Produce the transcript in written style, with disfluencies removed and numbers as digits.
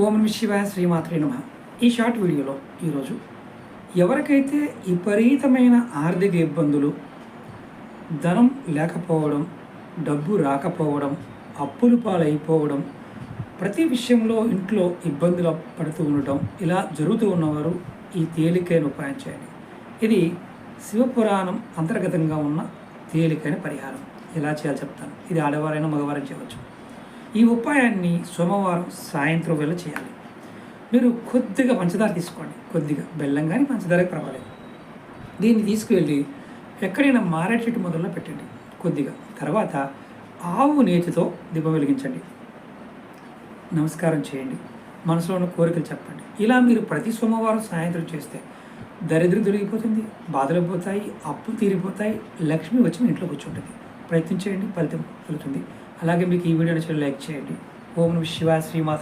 ఓం నమః శివాయ శ్రీమాత్రే నమః. ఈ షార్ట్ వీడియోలో ఈరోజు ఎవరికైతే విపరీతమైన ఆర్థిక ఇబ్బందులు, ధనం లేకపోవడం, డబ్బు రాకపోవడం, అప్పులు పాలైపోవడం, ప్రతి విషయంలో ఇంట్లో ఇబ్బందులు పడుతూ ఉండటం ఇలా జరుగుతూ ఉన్నవారు ఈ తేలికైన ఉపాయం చేయండి. ఇది శివపురాణం అంతర్గతంగా ఉన్న తేలికైన పరిహారం. ఎలా చేయాలో చెప్తాను. ఇది ఆడవారైనా మగవారైనా చేయవచ్చు. ఈ ఉపాయాన్ని సోమవారం సాయంత్రం వేళ చేయాలి. మీరు కొద్దిగా పంచదార తీసుకోండి, కొద్దిగా బెల్లం కానీ పంచదార పర్వాలేదు. దీన్ని తీసుకువెళ్ళి ఎక్కడైనా మారేడు చెట్టు మొదల్లో పెట్టండి కొద్దిగా. తర్వాత ఆవు నేతితో దీపం వెలిగించండి, నమస్కారం చేయండి, మనసులో ఉన్న కోరికలు చెప్పండి. ఇలా మీరు ప్రతి సోమవారం సాయంత్రం చేస్తే దరిద్రం తొలగిపోతుంది, బాధలు పోతాయి, అప్పులు తీరిపోతాయి, లక్ష్మి వచ్చి మీ ఇంట్లో కూర్చుంటుంది. ప్రయత్నించేయండి, ఫలితం కలుగుతుంది. అలాగే మీకు ఈ వీడియో నచ్చితే లైక్ చేయండి. ఓం నమః శివాయ శ్రీమాత.